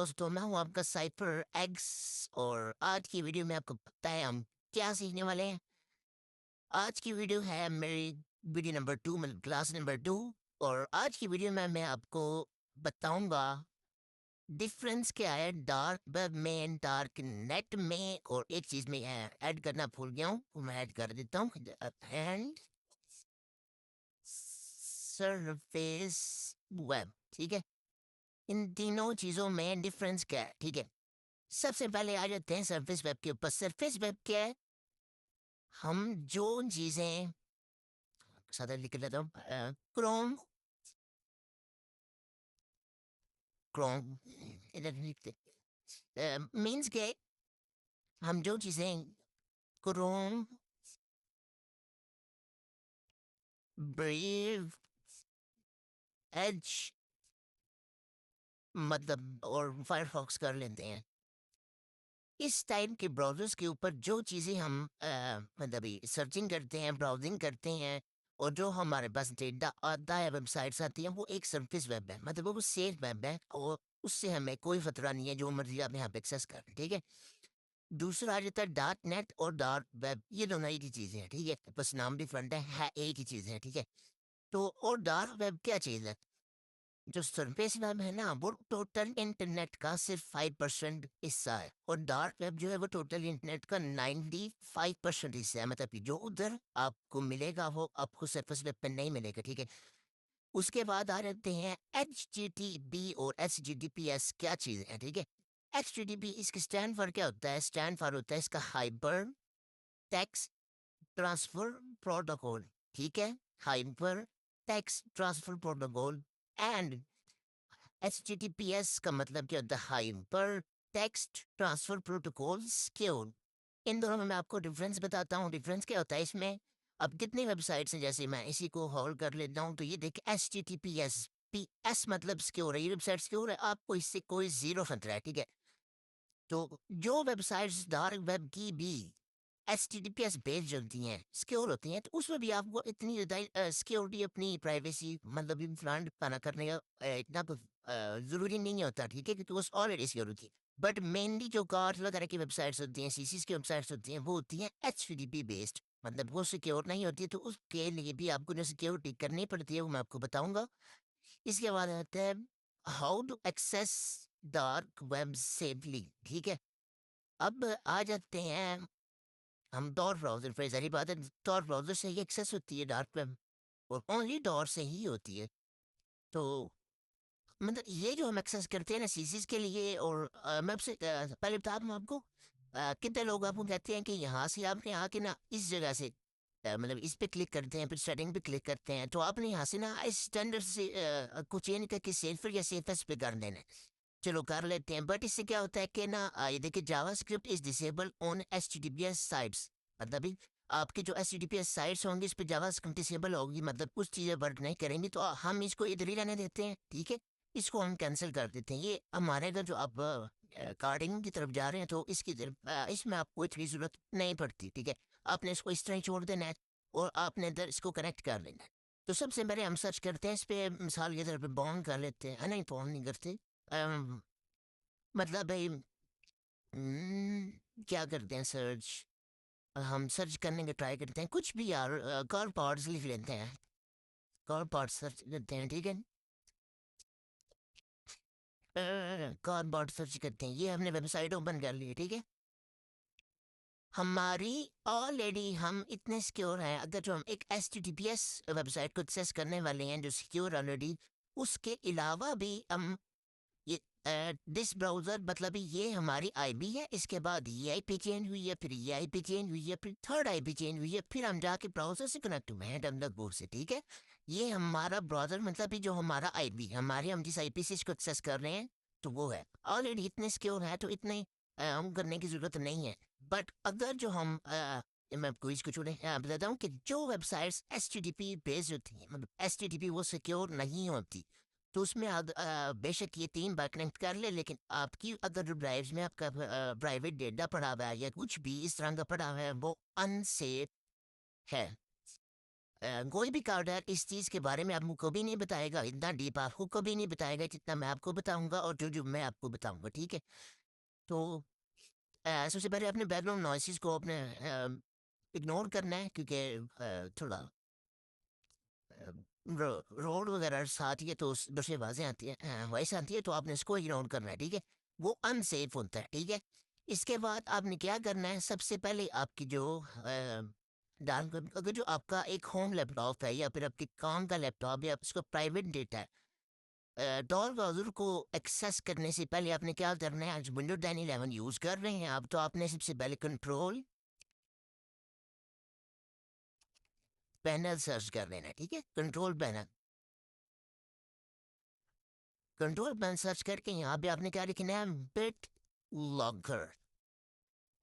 दोस्तों, मैं हूँ आपका साइफर एक्स और आज की वीडियो में आपको पता है हम क्या सीखने वाले हैं। आज की वीडियो है मेरी वीडियो नंबर 2 मतलब क्लास नंबर 2। और आज की वीडियो में मैं आपको बताऊंगा डिफरेंस क्या है डार्क वेब में डार्क नेट में। और एक चीज़ में ऐड करना भूल गया हूँ, वो मैं ऐड कर देता हूँ। एंड सरफेस वेब, ठीक है। इन तीनों चीज़ों में डिफरेंस क्या है, ठीक है। सबसे पहले आ जाते हैं सरफेस वेब के ऊपर। सरफेस वेब क्या है? हम जो चीजें सादा लिख लेता हूँ, क्रोम क्रोम इधर लिखते मीन्स के हम जो चीजें क्रोम ब्रेव एज मतलब और फायरफॉक्स कर लेते हैं। इस टाइप के ब्राउज़र्स के ऊपर जो चीज़ें हम मतलब सर्चिंग करते हैं, ब्राउज़िंग करते हैं और जो हमारे पास डेटा आता है, वेबसाइट्स आती हैं, वो एक सर्फेस वेब है। मतलब वो सेफ वेब है और उससे हमें कोई खतरा नहीं है, जो मर्ज़ी आप यहाँ पे एक्सेस करें, ठीक है। दूसरा आ जाता है डार्क नेट और डार्क वेब, ये दोनों एक ही चीज़ें हैं, ठीक है। बस नाम डिफरेंट है एक ही चीज़ है, ठीक है। तो और डार्क वेब क्या चीज़ है? जो सरफेस वेब है ना, वो टोटल इंटरनेट का सिर्फ 5% हिस्सा है और डार्क वेब जो है वो टोटल इंटरनेट का 95% हिस्सा है। मतलब कि जो उधर आपको मिलेगा वो आपको सरफेस वेब पे नहीं मिलेगा, ठीक है। उसके बाद आ जाते हैं HTTP और HTTPS, क्या चीज़ है, ठीक है। HTTP इसका स्टैंड फॉर क्या होता है? स्टैंड फॉर होता है इसका हाइपर टेक्स्ट ट्रांसफर प्रोटोकॉल, ठीक है। Hyper text transfer protocol. And HTTPS का मतलब क्या होता है? Hyper text transfer protocol secure. इन दोनों में मैं आपको डिफरेंस बताता हूँ। डिफरेंस क्या होता है इसमें? अब कितनी वेबसाइट्स हैं, जैसे मैं इसी को होल्ड कर लेता हूँ तो ये देखिए HTTPS PS मतलब सिक्योर है, ये वेबसाइट सिक्योर है, आपको इससे कोई जीरो खतरा है, ठीक है। तो जो वेबसाइट्स डार्क वेब की भी HTTPS बेस्ड होती हैं, सिक्योर होती हैं, तो उसमें भी आपको इतनी ज़्यादा सिक्योरिटी अपनी प्राइवेसी मतलब इम्प्लांट पाना करने का इतना तो ज़रूरी नहीं होता, ठीक है, क्योंकि वो ऑलरेडी सिक्योर होती है। बट मेनली जो कार्ड वगैरह की वेबसाइट्स होती हैं, सीसीज की वेबसाइट्स होती हैं, वो होती हैं HTTP बेस्ड, मतलब वो सिक्योर नहीं होती है। तो उसके लिए भी आपको जो सिक्योरिटी करनी पड़ती है वो मैं आपको बताऊंगा। इसके बाद आता है how to access dark web safely, ठीक है। अब आ जाते हैं हम टॉर ब्राउज़र पे। ज़ाहिर बात है टॉर ब्राउज़र से ही एक्सेस होती है डार्क वेब और ओनली टॉर से ही होती है। तो मतलब ये जो हम एक्सेस करते हैं ना सीसीज़ के लिए और मैं आपसे पहले बता दूँ आपको, कितने लोग आपको कहते हैं कि यहाँ से आपने आके ना इस जगह से मतलब इस पे क्लिक करते हैं, फिर सेटिंग पे क्लिक करते हैं, तो आपने यहाँ से ना इस स्टैंडर्ड से को चेंज करके सेफर या सेफेस्ट पे कर देना है। चलो कर लेते हैं, बट इससे क्या होता है कि ना ये देखिए JavaScript is disable on HTTPS sites. मतलब भी आपके जो HTTPS साइट्स होंगी इस पे जावास्क्रिप्ट डिसेबल होगी, मतलब कुछ चीज़ें वर्क नहीं करेंगी, तो हम इसको इधर ही रहने देते हैं, ठीक है। इसको हम कैंसिल कर देते हैं। ये हमारे अगर जो आप कार्डिंग की तरफ जा रहे हैं तो इसकी तरफ इसमें आपको इतनी ज़रूरत नहीं पड़ती, ठीक है। आपने इसको इस तरह ही छोड़ देना है और आपने इधर इसको कनेक्ट कर लेना है। तो सबसे पहले हम सर्च करते हैं इस पे, मिसाल के तौर पे बॉन्ड कर लेते हैं, नहीं बॉन्ड नहीं करते। मतलब भाई क्या करते हैं सर्च, हम सर्च करने का ट्राई करते हैं कुछ भी यार, कार पार्ट्स लिख लेते हैं, कार पार्ट्स सर्च करते हैं, ठीक है। कार पार्ट्स सर्च करते हैं, ये हमने वेबसाइट ओपन कर ली है, ठीक है। हमारी ऑलरेडी हम इतने सिक्योर हैं, अगर जो हम एक HTTPS वेबसाइट को एक्सेस करने वाले हैं जो सिक्योर ऑलरेडी, उसके अलावा भी हम ये दिस ब्राउज़र मतलब ये हमारी आईपी है, इसके बाद ये आईपी चेंज हुई है, फिर ये आईपी चेंज हुई है, फिर थर्ड आईपी चेंज हुई है, फिर हम जाके ब्राउज़र से कनेक्ट हुए हैं डब्ल्यू से, ठीक है। ये हमारा ब्राउज़र मतलब जो हमारा आईपी हमारे हम जिस आईपी से इसको एक्सेस कर रहे हैं, तो वो है ऑलरेडी इतने सिक्योर है, तो इतने हम करने की ज़रूरत नहीं है। बट अगर जो हम मैं आपको इसको छोड़े बताता हूँ कि जो वेबसाइट्स HTTP बेस्ड होती हैं, मतलब HTTP वो सिक्योर नहीं होती, तो उसमें बेशक ये 3 बार कनेक्ट कर ले, लेकिन आपकी अगर ड्राइव्स में आपका प्राइवेट डेटा पड़ा हुआ है या कुछ भी इस तरह का पड़ा हुआ है, वो अनसेफ है। कोई भी कार्ड है इस चीज़ के बारे में आपको कभी नहीं बताएगा, इतना डीप आपको कभी नहीं बताएगा जितना मैं आपको बताऊँगा और जो मैं आपको बताऊँगा, ठीक है? तो सबसे पहले अपने बैकग्राउंड नॉइसेज़ को अपने इग्नोर करना है क्योंकि थोड़ा अ, रो रोड वगैरह साथ ही है तो उधर से आवाज़ें आती हैं, वॉइस आती है तो आपने इसको इग्नोर करना है, ठीक है? वो अनसेफ होता है, ठीक है? इसके बाद आपने क्या करना है, सबसे पहले आपकी जो डार्क वेब अगर जो आपका एक होम लैपटॉप है या फिर आपके काम का लैपटॉप है, उसका प्राइवेट डेटा है, डॉर ब्राउज़र को एक्सेस करने से पहले आपने क्या करना है, आज विंडो 10 11 यूज़ कर रहे हैं आप, तो आपने सबसे पहले कंट्रोल पैनल सर्च कर लेना है, ठीक है? कंट्रोल पैनल सर्च करके यहाँ पे आपने क्या लिखना है, बिट लॉगर।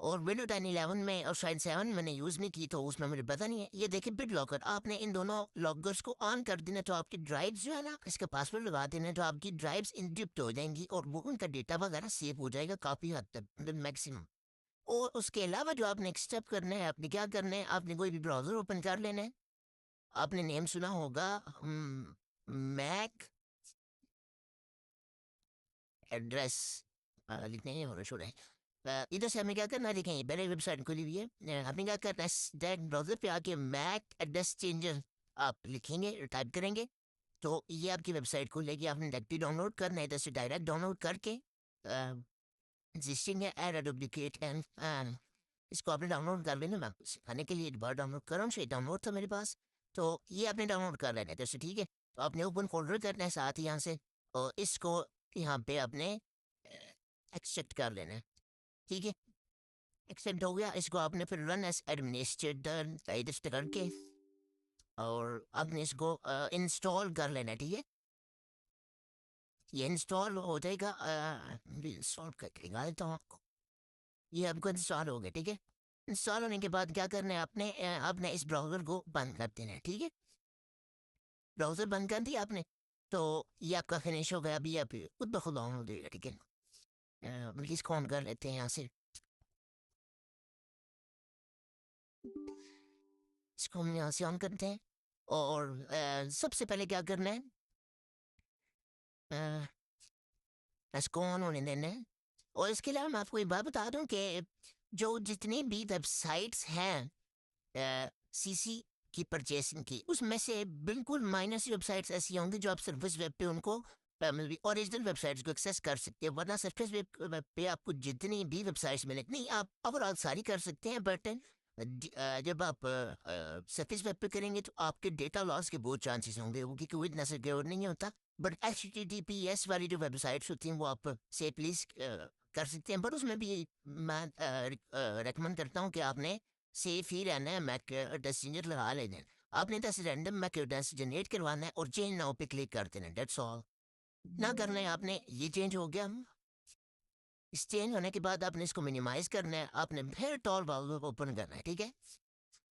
और विंडो 10 11 में और शायद 7 मैंने यूज़ नहीं की तो उसमें मुझे पता नहीं है। ये देखिए बिट लॉकर, आपने इन दोनों लॉगर्स को ऑन कर देना तो आपकी ड्राइव्स जो है ना, इसका पासवर्ड लगा देना तो आपकी ड्राइव्स इंक्रिप्ट हो जाएंगी और वो उनका डेटा वगैरह सेव हो जाएगा काफ़ी हद तक, मैक्सिमम। और उसके अलावा जो आपने नेक्स्ट स्टेप करना है, आपने क्या करना है, आपने कोई भी ब्राउज़र ओपन कर लेना है। आपने नेम सुना होगा, मैक एड्रेस लिखने हैं और छोड़े। इधर से हमें क्या करना है, देखें पहले वेबसाइट खुली हुई है, आपने क्या करना है, डायरेक्ट ब्राउज़र पे आके मैक एड्रेस चेंजर आप लिखेंगे, टाइप करेंगे तो ये आपकी वेबसाइट खुलेगी। आपने डायरेक्टली डाउनलोड करना है, इधर से डायरेक्ट डाउनलोड करके एग्जिस्टिंग है एड डुप्लीकेट एंड इसको आपने डाउनलोड कर लेना। मैं आपको सिखाने के लिए एक बार डाउनलोड कर रहा हूँ, डाउनलोड था मेरे पास, तो ये आपने डाउनलोड कर लेना है जैसे, ठीक है? तो आपने ओपन फोल्डर करना है साथ ही यहाँ से और इसको यहाँ पे आपने एक्सेप्ट कर लेना है, ठीक है? एक्सेप्ट हो गया, इसको आपने फिर रन एज एडमिनिस्ट्रेटर रजिस्टर करके और आपने इसको इंस्टॉल कर लेना है, ठीक है? ये इंस्टॉल हो जाएगा, इंस्टॉल करके दिखा देता हूँ आपको। ये आपको इंस्टॉल हो गया, ठीक है? इंस्टॉल होने के बाद क्या करना है, आपने आपने इस ब्राउज़र को बंद कर देना है, ठीक है? ब्राउज़र बंद कर दिया आपने, तो ये आपका फिनिश हो गया। अभी आप खुद ब खुद ऑन हो जाएगा, ठीक है? बल्कि इसको ऑन कर लेते हैं यहाँ से, इसको हम यहाँ से ऑन करते हैं और सबसे पहले क्या करना है, अ, इसको ऑन होने देना है। और इसके अलावा मैं आपको एक बात बता दूं कि जो जितनी भी वेबसाइट्स हैं सीसी की परचेसिंग की, उसमें से बिल्कुल माइनस वेबसाइट्स ऐसी होंगी जो आप सर्विस वेब पे उनको ओरिजिनल वेबसाइट्स को एक्सेस कर सकते हैं, वरना सर्विस वेब पे आपको जितनी भी वेबसाइट्स मिले नहीं, आप ओवरऑल सारी कर सकते हैं, बट जब आप सर्विस वेब पे करेंगे तो आपके डेटा लॉस के बहुत चांसेस होंगे, वो क्योंकि वो इतना सिक्योर नहीं होता। बट HTTPS वाली जो वेबसाइट्स होती हैं वो आप सेफली कर सकते हैं, बट उसमें भी मैं रेकमेंड करता हूँ कि आपने सेफ ही रहना है, मैक एड्रेस चेंजर लगा लेना है। आपने दस रैंडम मैक एड्रेस जनरेट करवाना है और चेंज नाउ पे क्लिक कर देना है, दैट्स ऑल। ना करना है आपने, ये चेंज हो गया। इस चेंज होने के बाद आपने इसको मिनिमाइज करना है, आपने फिर टॉल वाल ओपन करना है, ठीक है?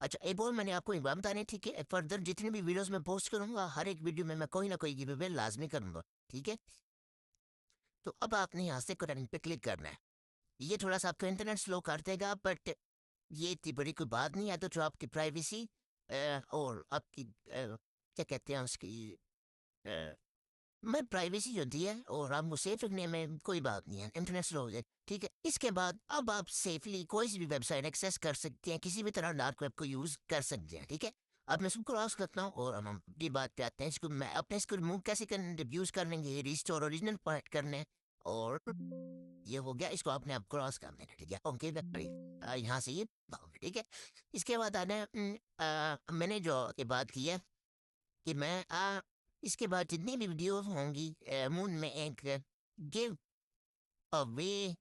अच्छा एक और मैंने आपको एक बात बतानी है, ठीक है? फर्दर जितनी भी वीडियोस मैं पोस्ट करूंगा हर एक वीडियो में मैं कोई ना कोई गिव लाजमी करूंगा, ठीक है? तो अब आपने यहाँ से रनिंग पे क्लिक करना है। ये थोड़ा सा आपका इंटरनेट स्लो कर देगा, बट ये इतनी बड़ी कोई बात नहीं है, तो जो आपकी प्राइवेसी और आपकी क्या कहते हैं उसकी अ, मैं प्राइवेसी जो दी है और आपको सेफ रखने में कोई बात नहीं है, इंटरनेट स्लो हो जाए, ठीक है? इसके बाद अब आप सेफली कोई सी भी वेबसाइट एक्सेस कर सकते हैं, किसी भी तरह डार्क वेब को यूज़ कर सकते हैं, ठीक है? अब मैं इसको क्रॉस करता हूँ और हम अपनी बात पे आते हैं, इसको मैं अपने इसको रिमूव कैसे करने रिव्यूज़ कर लेंगे, रिस्टोर ओरिजिनल पार्ट करने और ये हो गया, इसको आपने अब क्रॉस कर देना, ठीक है? ओके यहाँ से ये ठीक है? इसके बाद आना है, मैंने जो ये बात की है कि मैं इसके बाद जितनी भी वीडियोस होंगी मून में एक गिव अवे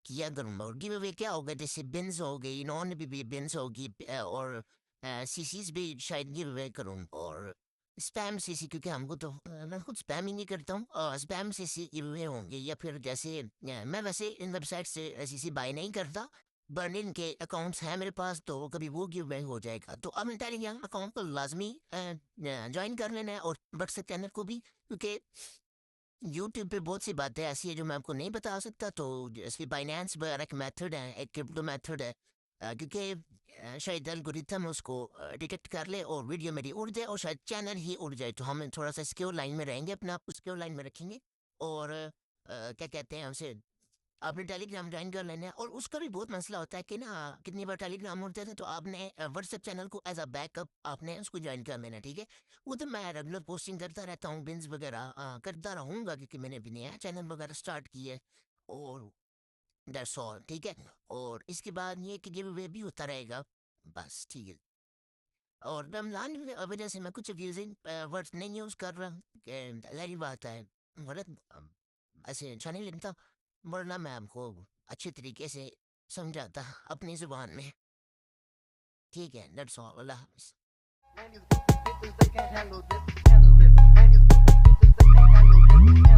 किया करूँगा। और गिव अवे क्या होगा, जैसे बिन्स हो गई, नॉन भी बिन्स होगी, और सीसीज भी शायद गिव अवे करूँ और स्पैम सीसी, क्योंकि हमको तो मैं खुद स्पैम ही नहीं करता हूँ, और स्पैम सीसी गिव अवे होंगे। या फिर जैसे मैं वैसे इन वेबसाइट से सीसी बाय नहीं करता, बर्निन के अकाउंट्स हैं मेरे पास तो कभी वो गिव अवे हो जाएगा, तो अब टेलीग्राम अकाउंट को लाजमी ज्वाइन कर लेना है और व्हाट्सएप चैनल को भी, क्योंकि यूट्यूब पे बहुत सी बातें ऐसी है जो मैं आपको नहीं बता सकता, तो जैसे बाइनेंस वगैरह एक मेथड है, एक क्रिप्टो मेथड है, क्योंकि शायद एल्गोरिथम उसको डिटेक्ट कर ले और वीडियो मेरी उड़ जाए और शायद चैनल ही उड़ जाए, तो हम थोड़ा सा सिक्योर लाइन में रहेंगे, अपने आप को सिक्योर लाइन में रखेंगे और क्या कहते हैं हमसे आपने टेलीग्राम ज्वाइन कर लेना है। और उसका भी बहुत मसला होता है कि ना कितनी बार टेलीग्राम उड़ते थे, तो आपने व्हाट्सएप चैनल को एज अ बैकअप आपने उसको ज्वाइन कर लेना, ठीक है। वो तो मैं रेगुलर पोस्टिंग करता रहता हूँ, बिन्स वगैरह करता रहूँगा क्योंकि मैंने भी नया चैनल वगैरह स्टार्ट किया है। और दैट्स ऑल, ठीक है। और इसके बाद ये कि गिव अवे भी होता रहेगा, बस ठीक है। और रमज़ान की वजह से मैं कुछ अब्यूजिंग वर्ड्स नहीं यूज़ कर रहा, ज़ाहिर बात है, गलत ऐसे अच्छा नहीं लगता, वरना मैं आपको अच्छे तरीके से समझाता अपनी ज़ुबान में, ठीक है। दैट्स ऑल, अल्लाह हाफ़िज़। Man, these bitches, they can't handle this. Man, these bitches, they can't handle this.